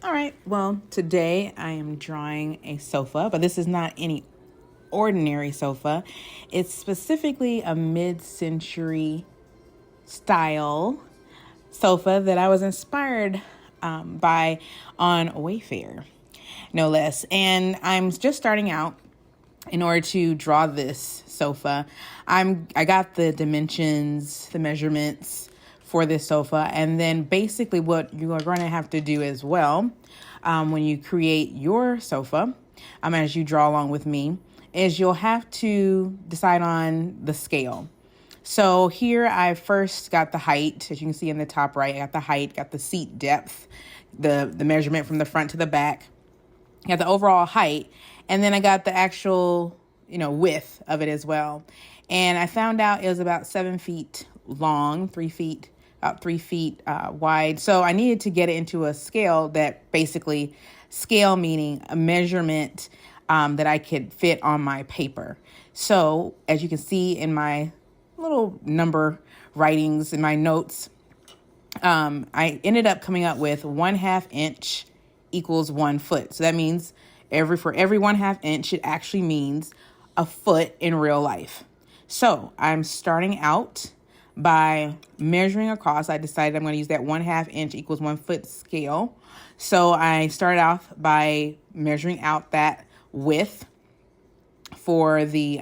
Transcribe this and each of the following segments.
All right, well, today I am drawing a sofa, but this is not any ordinary sofa. It's specifically a mid-century style sofa that I was inspired by on Wayfair, no less. And I'm just starting out. In order to draw this sofa, I got the dimensions, the measurements for this sofa, and then basically what you are going to have to do as well when you create your sofa, as you draw along with me, is you'll have to decide on the scale. So here I first got the height, as you can see in the top right. I got the height, got the seat depth, the measurement from the front to the back, got the overall height, and then I got the actual, width of it as well. And I found out it was about 7 feet long, about 3 feet wide. So I needed to get it into a scale that basically, scale meaning a measurement that I could fit on my paper. So as you can see in my little number writings in my notes, I ended up coming up with 1/2 inch equals 1 foot. So that means for every 1/2 inch, it actually means a foot in real life. So I'm starting out by measuring across. I decided I'm going to use that 1/2 inch equals 1 foot scale. So I started off by measuring out that width for the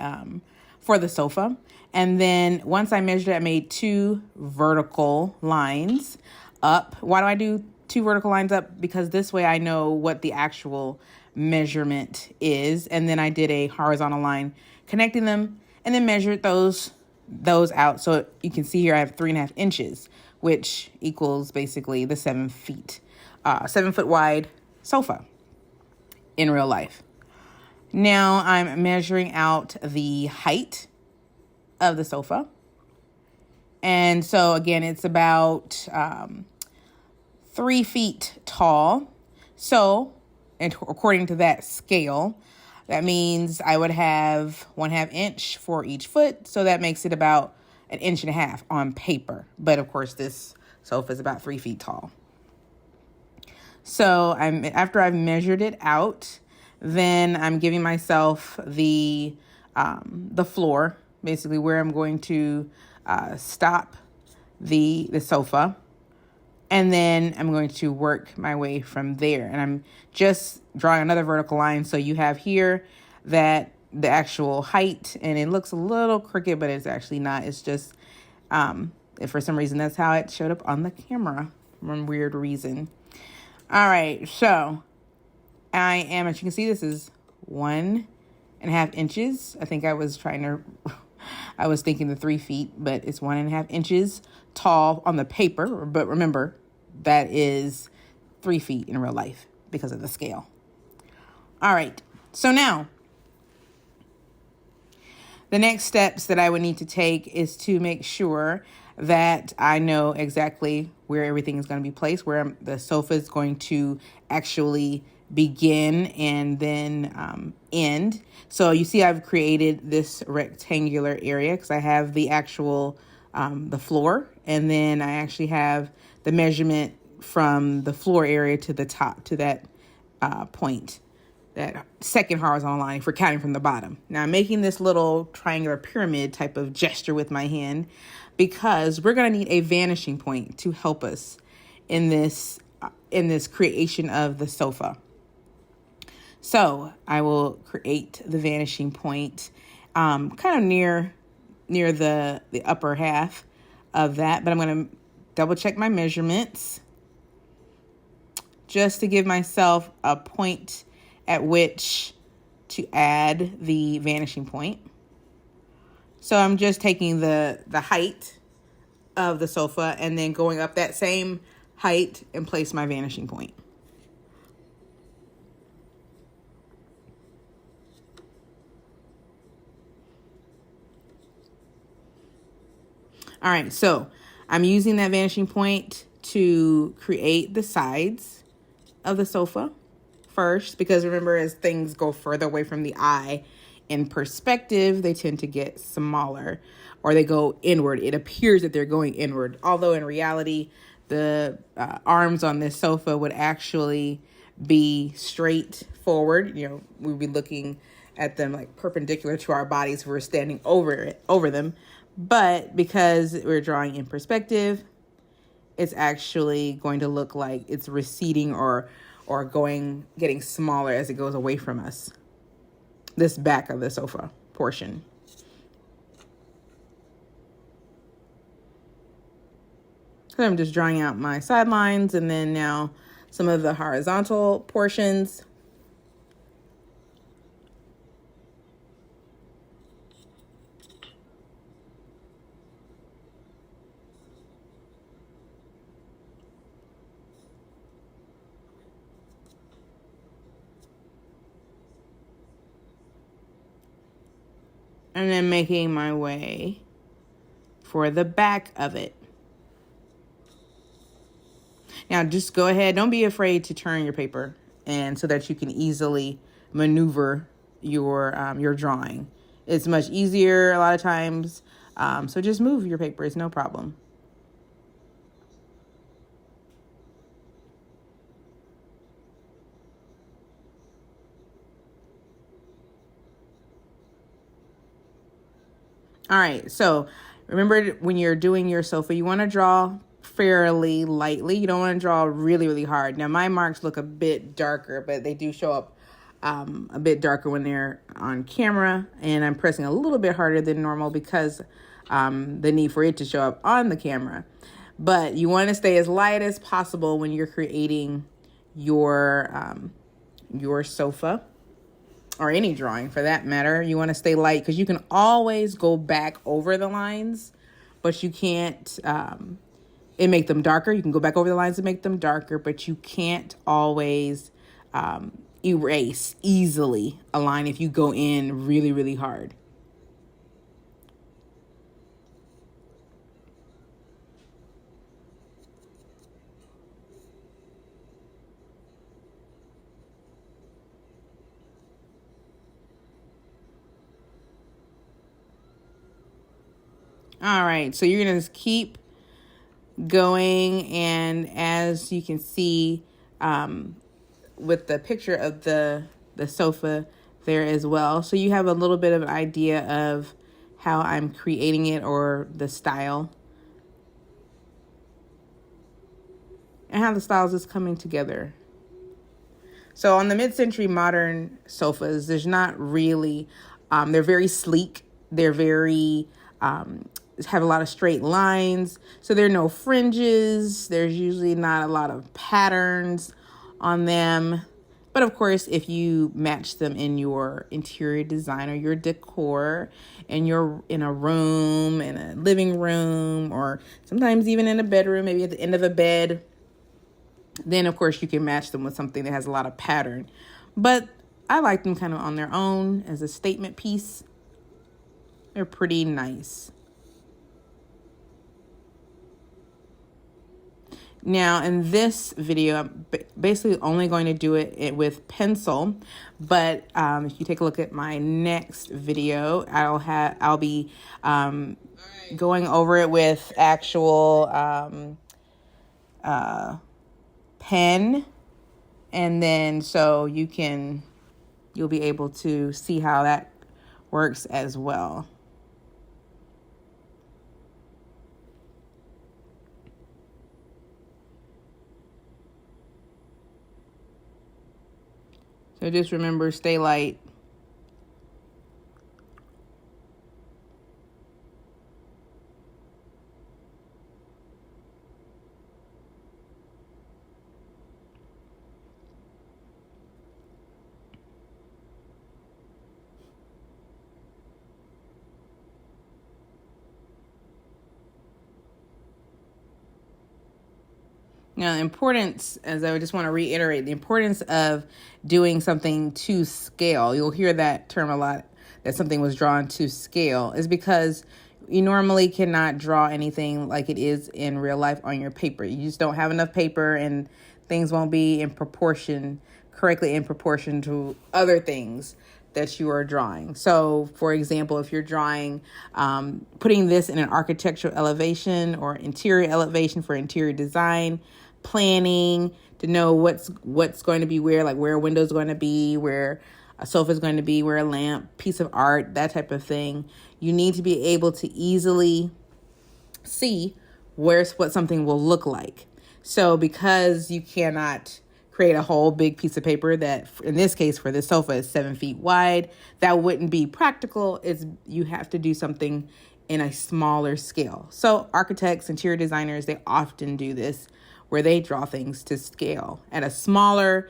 sofa. And then once I measured it, I made 2 vertical lines up. Why do I do 2 vertical lines up? Because this way I know what the actual measurement is. And then I did a horizontal line connecting them and then measured those out. So you can see here I have 3.5 inches, which equals basically the 7 feet, 7 foot wide sofa in real life. Now I'm measuring out the height of the sofa. And so again, it's about 3 feet tall. So, and according to that scale, that means I would have 1/2 inch for each foot. So that makes it about 1.5 inches on paper. But of course, this sofa is about 3 feet tall. So after I've measured it out, then I'm giving myself the floor, basically where I'm going to stop the sofa. And then I'm going to work my way from there. And I'm just drawing another vertical line. So you have here that the actual height, and it looks a little crooked, but it's actually not. It's just, for some reason, that's how it showed up on the camera for some weird reason. All right. So as you can see, this is 1.5 inches. I think I was thinking the 3 feet, but it's 1.5 inches tall on the paper. But remember, that is 3 feet in real life because of the scale. All right. So now, the next steps that I would need to take is to make sure that I know exactly where everything is going to be placed, where the sofa is going to actually begin and then end. So you see I've created this rectangular area because I have the actual the floor, and then I actually have the measurement from the floor area to the top, to that point, that second horizontal line if we're counting from the bottom. Now I'm making this little triangular pyramid type of gesture with my hand because we're going to need a vanishing point to help us in this creation of the sofa. So I will create the vanishing point kind of near the upper half of that, but I'm going to double check my measurements just to give myself a point at which to add the vanishing point. So I'm just taking the height of the sofa and then going up that same height and place my vanishing point. All right, so I'm using that vanishing point to create the sides of the sofa first, because remember, as things go further away from the eye in perspective, they tend to get smaller or they go inward. It appears that they're going inward, although in reality, the arms on this sofa would actually be straight forward. You know, we'd be looking at them like perpendicular to our bodies if we're standing over them. But because we're drawing in perspective, it's actually going to look like it's receding or getting smaller as it goes away from us. This back of the sofa portion. So I'm just drawing out my sidelines, and then now some of the horizontal portions. And then making my way for the back of it. Now, just go ahead. Don't be afraid to turn your paper, and so that you can easily maneuver your drawing. It's much easier a lot of times. So just move your paper. It's no problem. All right. So remember, when you're doing your sofa, you want to draw fairly lightly. You don't want to draw really, really hard. Now, my marks look a bit darker, but they do show up a bit darker when they're on camera. And I'm pressing a little bit harder than normal because the need for it to show up on the camera. But you want to stay as light as possible when you're creating your sofa, or any drawing for that matter. You want to stay light because you can always go back over the lines, but you can't make them darker. You can go back over the lines and make them darker, but you can't always erase easily a line if you go in really, really hard. All right, so you're going to just keep going, and as you can see with the picture of the sofa there as well, so you have a little bit of an idea of how I'm creating it, or the style, and how the styles is coming together. So on the mid-century modern sofas, there's not really, they're very sleek. They're very, have a lot of straight lines. So there are no fringes. There's usually not a lot of patterns on them. But of course, if you match them in your interior design or your decor, and you're in a room, in a living room, or sometimes even in a bedroom, maybe at the end of a bed, then of course you can match them with something that has a lot of pattern. But I like them kind of on their own as a statement piece. They're pretty nice. Now, in this video, I'm basically only going to do it with pencil, but if you take a look at my next video, I'll be going over it with actual pen, and then so you'll be able to see how that works as well. So just remember, stay light. Now, the importance, as I just want to reiterate, the importance of doing something to scale. You'll hear that term a lot, that something was drawn to scale, is because you normally cannot draw anything like it is in real life on your paper. You just don't have enough paper, and things won't be correctly in proportion to other things. that you are drawing. So, for example, if you're drawing, putting this in an architectural elevation or interior elevation for interior design, planning to know what's going to be where, like where a window's going to be, where a sofa is going to be, where a lamp, piece of art, that type of thing. You need to be able to easily see what something will look like. So because you cannot create a whole big piece of paper that, in this case, for this sofa is 7 feet wide, that wouldn't be practical. You have to do something in a smaller scale. So architects, interior designers, they often do this where they draw things to scale at a smaller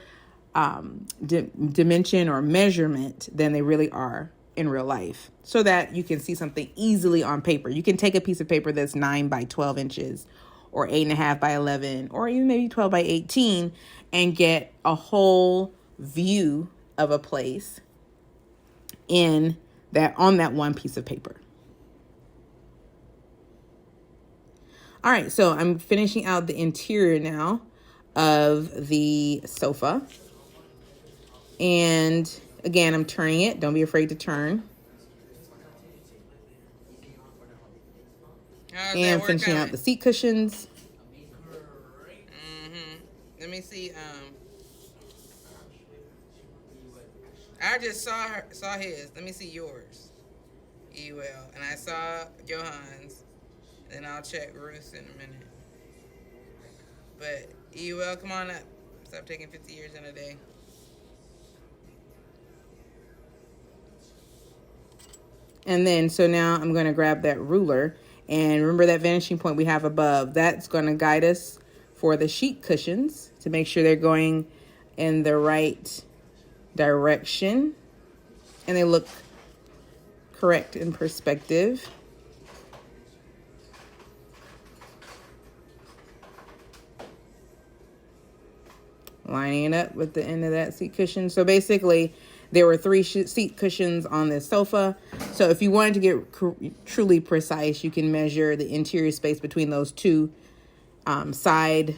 dimension or measurement than they really are in real life, so that you can see something easily on paper. You can take a piece of paper that's 9 by 12 inches or 8.5 by 11 or even maybe 12 by 18 and get a whole view of a place on that one piece of paper. All right, so I'm finishing out the interior now of the sofa. And again, I'm turning it. Don't be afraid to turn. And finishing out the seat cushions. Let me see. I just saw his. Let me see yours. Ewell. And I saw Johan's. Then I'll check Ruth in a minute. But Ewell, come on up. Stop taking 50 years in a day. And then, so now I'm going to grab that ruler. And remember that vanishing point we have above. That's going to guide us for the sheet cushions to make sure they're going in the right direction. And they look correct in perspective. Lining it up with the end of that seat cushion. So basically, there were 3 seat cushions on this sofa. So if you wanted to get truly precise, you can measure the interior space between those 2 side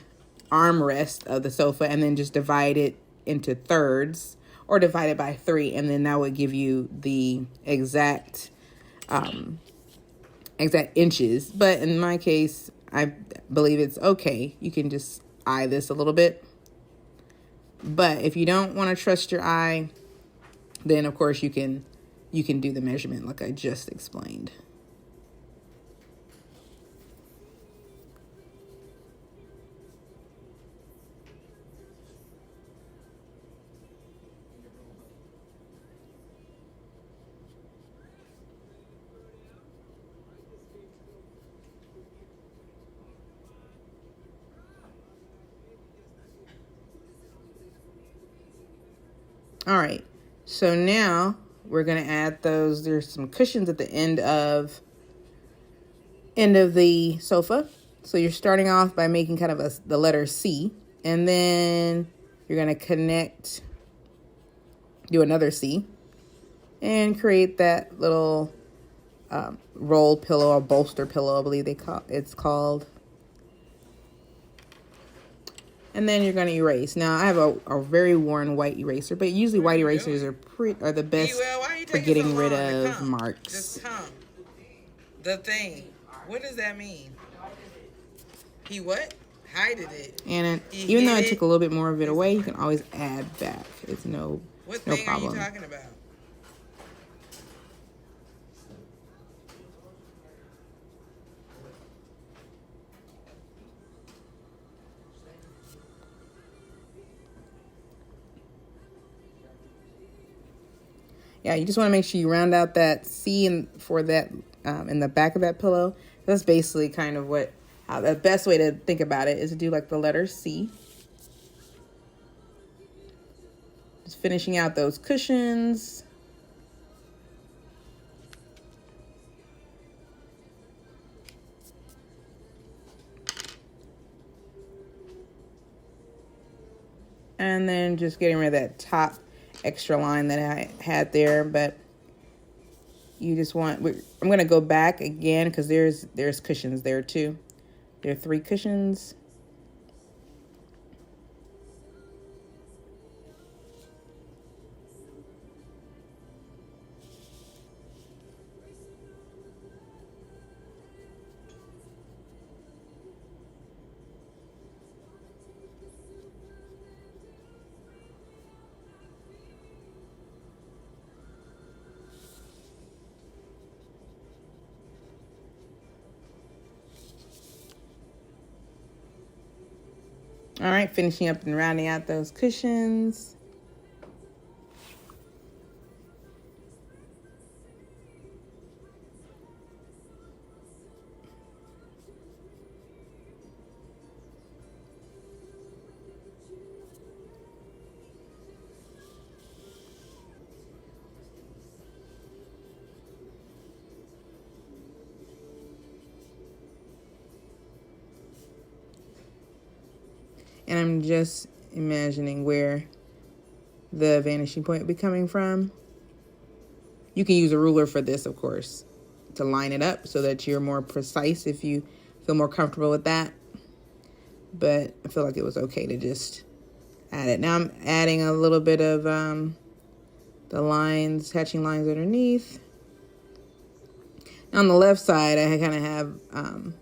armrests of the sofa and then just divide it into thirds or divide it by 3. And then that would give you the exact inches. But in my case, I believe it's okay. You can just eye this a little bit. But if you don't want to trust your eye, then of course you can do the measurement like I just explained. All right, so now we're going to add those. There's some cushions at the end of the sofa. So you're starting off by making kind of the letter C, and then you're going to do another C, and create that little roll pillow or bolster pillow, I believe it's called. And then you're going to erase. Now, I have a very worn white eraser, but usually white erasers are the best for getting rid of marks. Just come. The thing. What does that mean? He what? Hided it. And even though I took a little bit more of it away, you can always add back. It's no problem. What thing are you talking about? Yeah, you just want to make sure you round out that C in the back of that pillow. That's basically kind of how the best way to think about it is to do like the letter C. Just finishing out those cushions. And then just getting rid of that top extra line that I had there, but you just I'm going to go back again because there's cushions there too. There are 3 cushions. All right, finishing up and rounding out those cushions. And I'm just imagining where the vanishing point will be coming from. You can use a ruler for this, of course, to line it up so that you're more precise if you feel more comfortable with that. But I feel like it was okay to just add it. Now I'm adding a little bit of the lines, hatching lines underneath. On the left side, I kind of have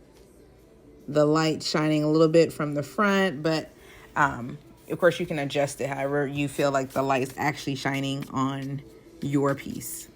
the light shining a little bit from the front, but of course you can adjust it however you feel like the light's actually shining on your piece.